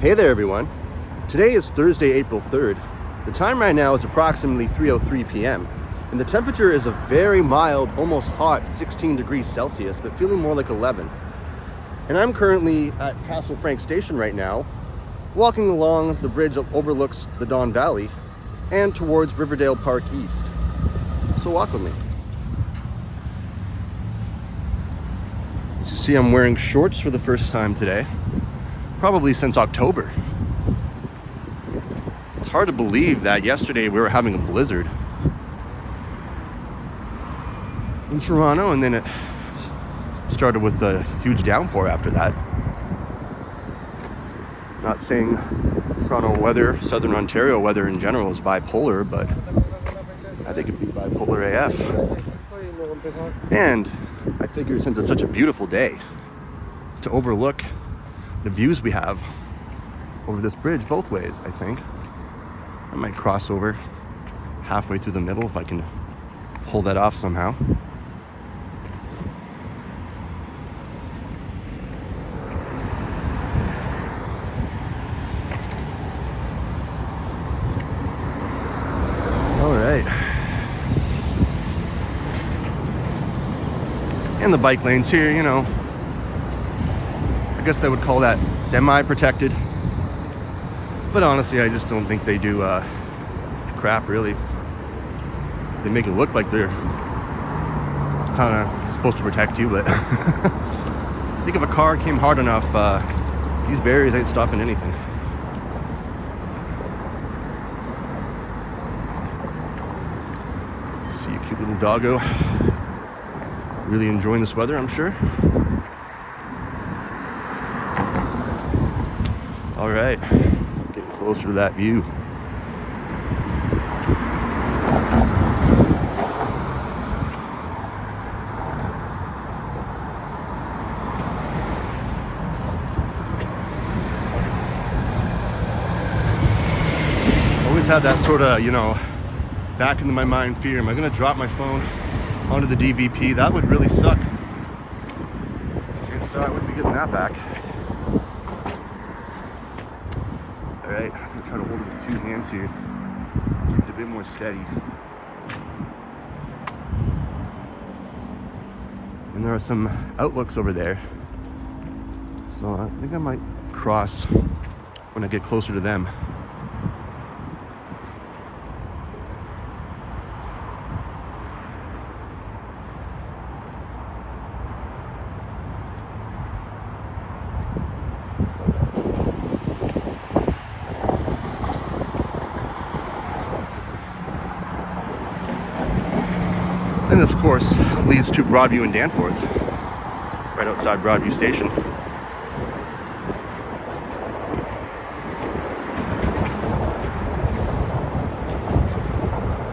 Hey there everyone. Today is Thursday, April 3rd. The time right now is approximately 3:03 p.m. and the temperature is a very mild, almost hot 16 degrees Celsius, but feeling more like 11. And I'm currently at Castle Frank Station right now, walking along the bridge that overlooks the Don Valley and towards Riverdale Park East. So walk with me. As you see, I'm wearing shorts for the first time today. Probably since October. It's hard to believe that yesterday we were having a blizzard in Toronto, and then it started with a huge downpour after that. Not saying Toronto weather, Southern Ontario weather in general is bipolar, but I think it'd be bipolar AF. And I figured since it's such a beautiful day to overlook the views we have over this bridge both ways, I think I might cross over halfway through the middle if I can pull that off somehow. All right. And the bike lanes here, you know, I guess they would call that semi-protected, but honestly I just don't think they do crap really. They make it look like they're kind of supposed to protect you, but I think if a car came hard enough, these barriers ain't stopping anything. See a cute little doggo, really enjoying this weather, I'm sure. All right, getting closer to that view. Always had that sort of, you know, back into my mind fear. Am I gonna drop my phone onto the DVP? That would really suck. Chances are I wouldn't be getting that back. Alright, I'm going to try to hold it with two hands here. Keep it a bit more steady. And there are some outlooks over there. So I think I might cross when I get closer to them. And this, of course, leads to Broadview and Danforth, right outside Broadview Station.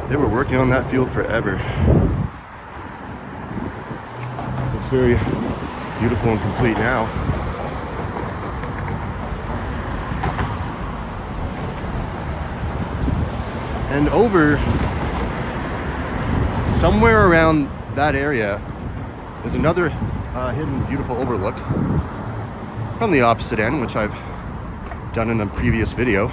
They were working on that field forever. It's very beautiful and complete now. And over somewhere around that area is another hidden beautiful overlook from the opposite end, which I've done in a previous video.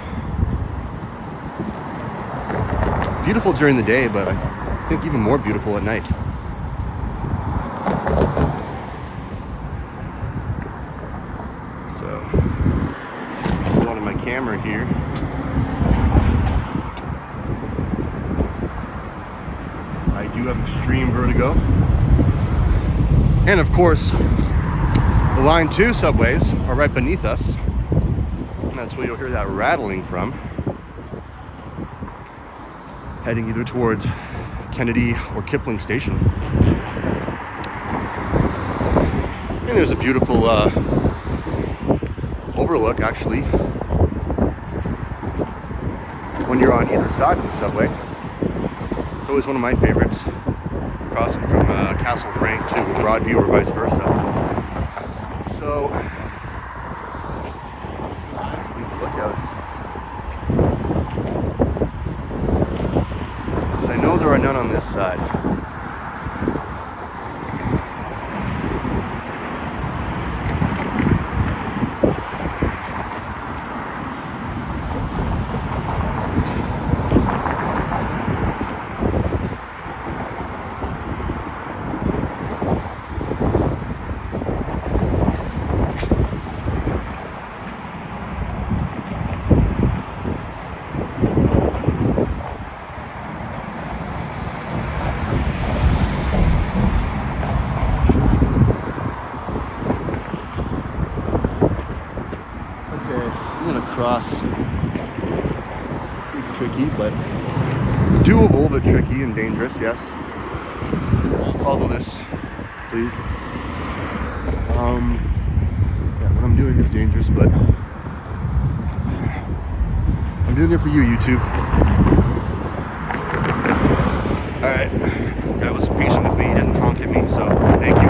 Beautiful during the day, but I think even more beautiful at night. So, hold on to my camera here. I do have extreme vertigo. And of course, the Line 2 subways are right beneath us. And that's where you'll hear that rattling from. Heading either towards Kennedy or Kipling Station. And there's a beautiful overlook, actually, when you're on either side of the subway. It's always one of my favorites, crossing from Castle Frank to Broadview or vice versa. So, these lookouts. Because I know there are none on this side. across. This is tricky, but doable, but tricky and dangerous, yes. Follow this, please. Yeah, what I'm doing is dangerous, but I'm doing it for you, YouTube. Alright, guy was patient with me, he didn't honk at me, so thank you.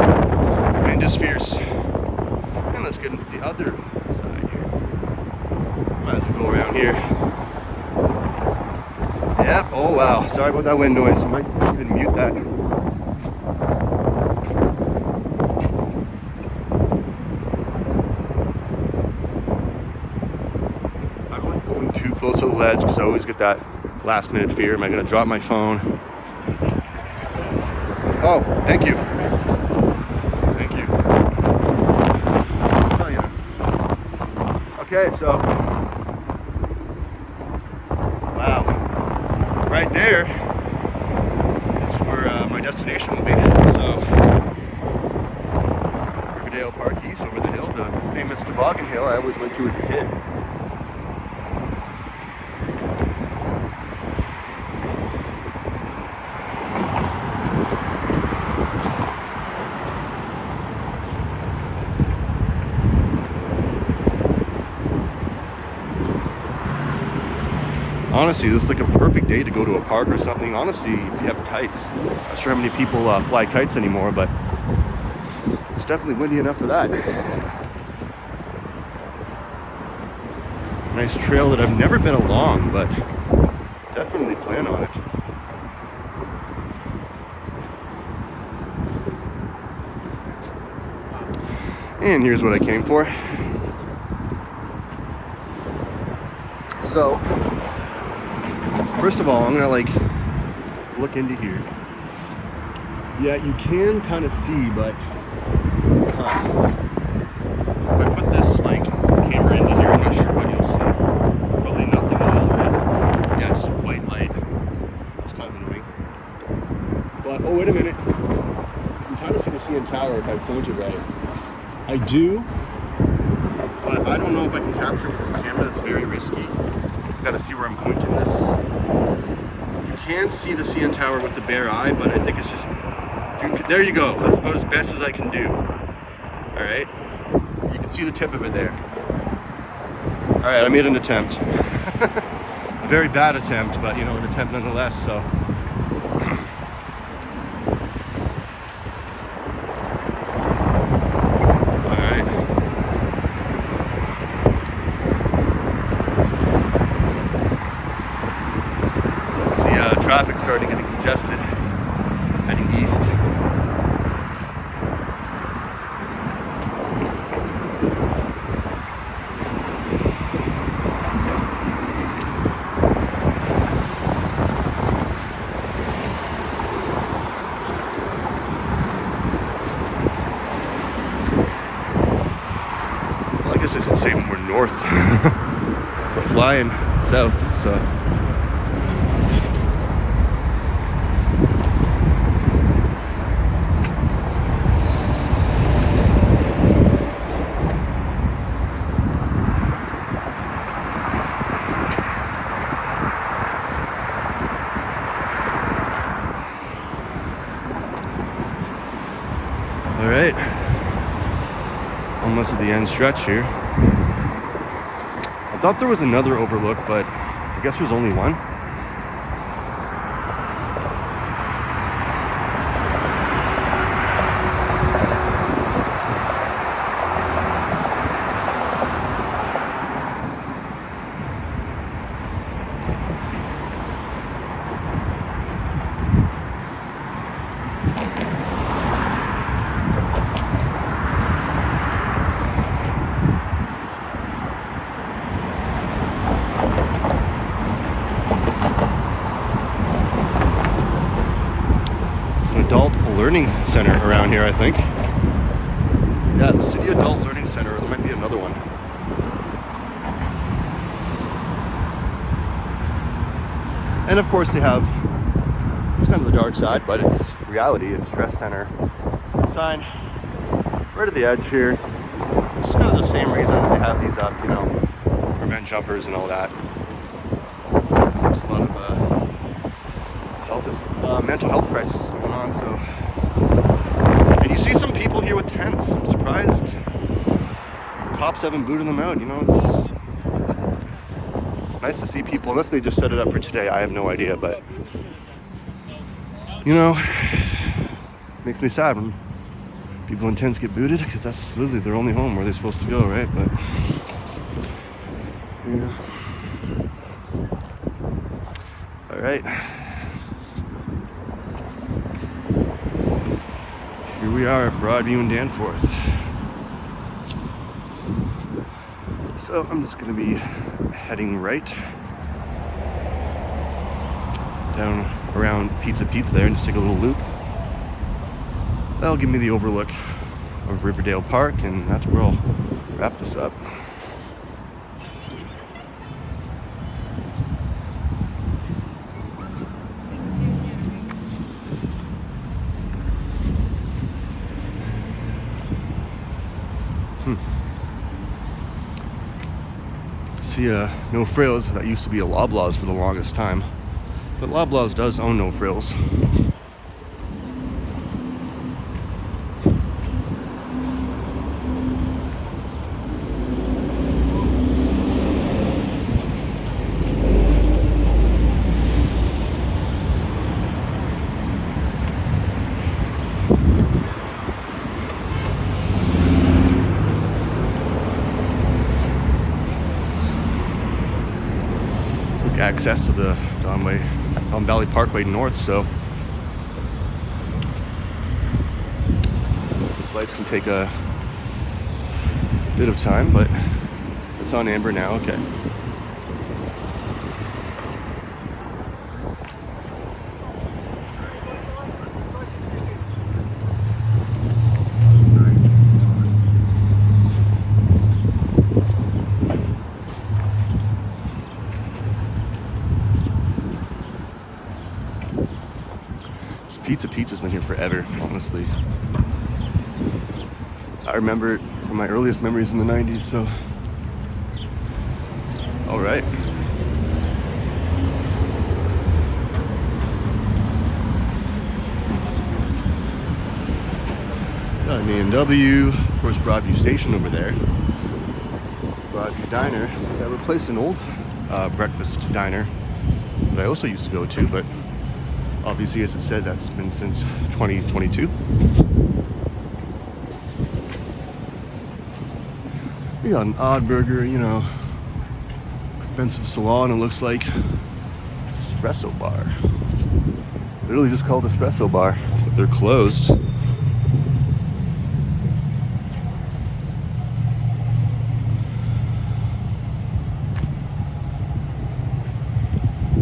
Wind is fierce. And let's get into the other side here. Might as well go around here. Yep, oh wow, sorry about that wind noise, I might even mute that. I don't like going too close to the ledge because I always get that last minute fear. Am I going to drop my phone? Oh, thank you. Thank you. Oh, yeah. Okay, so wow, right there is where my destination will be. So Riverdale Park East, over the hill, the famous toboggan hill I always went to as a kid. Honestly, this is like a perfect day to go to a park or something. Honestly, if you have kites. Not sure how many people fly kites anymore, but it's definitely windy enough for that. Nice trail that I've never been along, but definitely plan on it. And here's what I came for. So, first of all, I'm gonna like look into here. Yeah, you can kind of see, but if I put this like camera into here, I'm not sure what you'll see. Probably nothing at all, right? Yeah, just a white light. That's kind of annoying. But oh, wait a minute. You can kind of see the CN Tower if I point it right. I do, but I don't know if I can capture it with this camera. That's very risky. Got to see where I'm pointing this. You can see the CN Tower with the bare eye, but I think it's just, there you go. That's about as best as I can do. All right, you can see the tip of it there. All right, I made an attempt. A very bad attempt, but you know, an attempt nonetheless. So. Traffic starting to get congested, heading east. Well, I guess I should say more north. We're flying south, so. All right, almost at the end stretch here. I thought there was another overlook, but I guess there's only one. Adult Learning Center around here, I think. Yeah, the City Adult Learning Center. There might be another one. And of course they have, it's kind of the dark side, but it's reality. It's stress center sign right at the edge here. It's kind of the same reason that they have these up, you know, prevent got jumpers and all that. There's a lot of mental health crisis going on, so. And you see some people here with tents. I'm surprised the cops haven't booted them out, you know. It's nice to see people, unless they just set it up for today, I have no idea, but you know, makes me sad when people in tents get booted, because that's literally their only home where they're supposed to go, right? But yeah. All right. Here we are at Broadview in Danforth. So I'm just going to be heading right down around Pizza there and just take a little loop. That'll give me the overlook of Riverdale Park, and that's where I'll wrap this up. See, No Frills, that used to be a Loblaws for the longest time, but Loblaws does own No Frills. Access to the Don Valley Parkway North, so these lights can take a bit of time, but it's on amber now. Okay. Pizza's been here forever, honestly. I remember it from my earliest memories in the 90s, so. All right. Got an A&W, of course, Broadview Station over there. Broadview Diner. That replaced an old breakfast diner that I also used to go to, but obviously, as it said, that's been since 2022. We got an Odd Burger, you know, expensive salon, it looks like. Espresso bar. Literally just called Espresso Bar, but they're closed.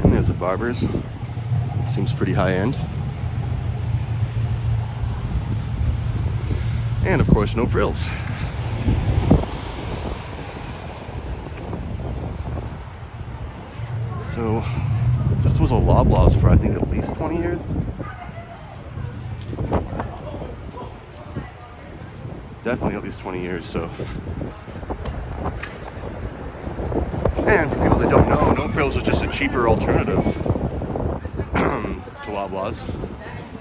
And there's a Barber's. Seems pretty high end. And of course, No Frills. So this was a Loblaws for I think at least 20 years. Definitely at least 20 years, so. And for people that don't know, No Frills is just a cheaper alternative to Loblaws.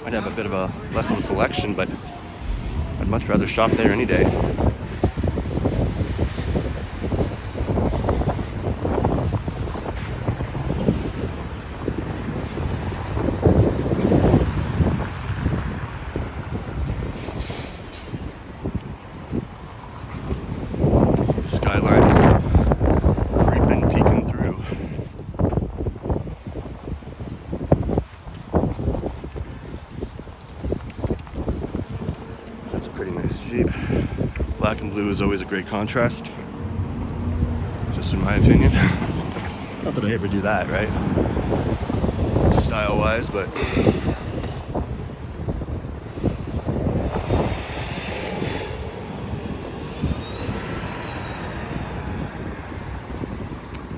Might have a bit of a less of a selection, but I'd much rather shop there any day. See the skyline just creeping, peeking through. Pretty nice Jeep. Black and blue is always a great contrast, just in my opinion. Not that I ever do that, right? Style wise, but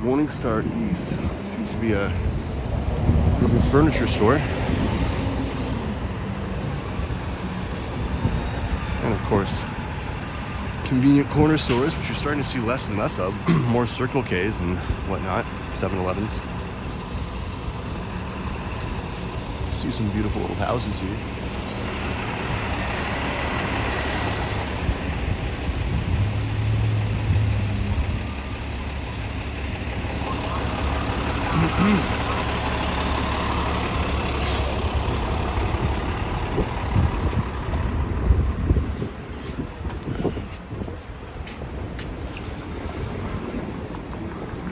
Morningstar East seems to be a little furniture store. And of course, convenient corner stores, which you're starting to see less and less of. More Circle K's and whatnot, 7-Elevens. See some beautiful old houses here.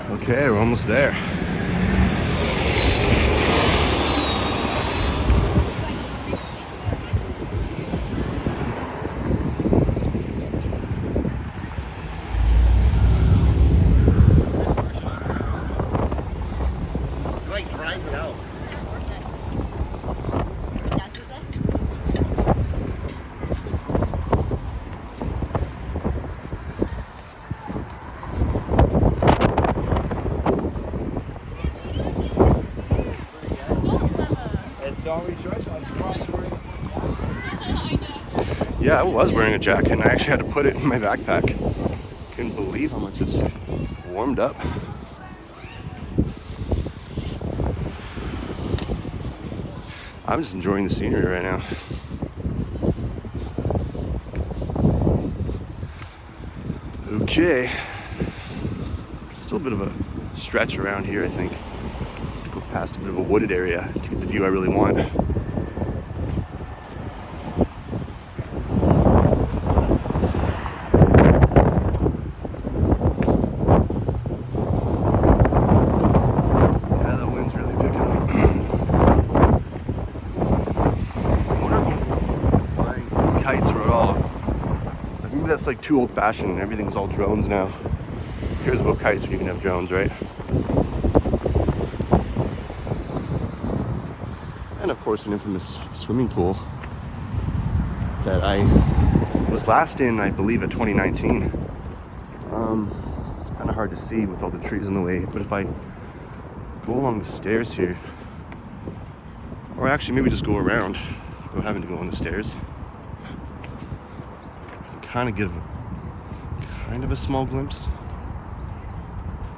Okay, we're almost there. Yeah, I was wearing a jacket and I actually had to put it in my backpack. Couldn't believe how much it's warmed up. I'm just enjoying the scenery right now. Okay. Still a bit of a stretch around here, I think. To go past a bit of a wooded area to get the view I really want. That's like too old-fashioned. Everything's all drones now. Here's about kites when you can have drones, right? And of course an infamous swimming pool that I was last in, I believe, at 2019. It's kind of hard to see with all the trees in the way, but if I go along the stairs here, or actually maybe just go around without having to go on the stairs, kind of give kind of a small glimpse.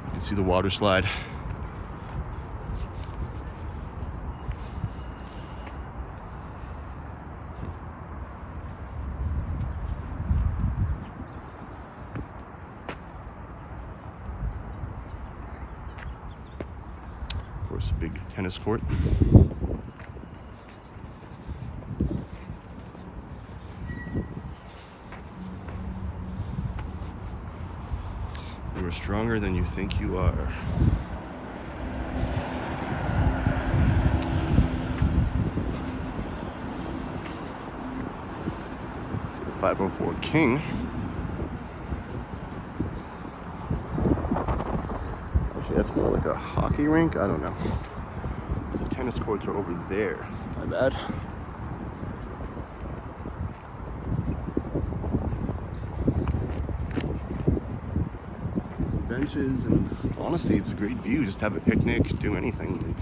You can see the water slide. Of course, a big tennis court. You are stronger than you think you are. See the 504 King. Actually, that's more like a hockey rink. I don't know. So the tennis courts are over there. My bad. Benches, and honestly it's a great view. Just have a picnic, do anything. Like,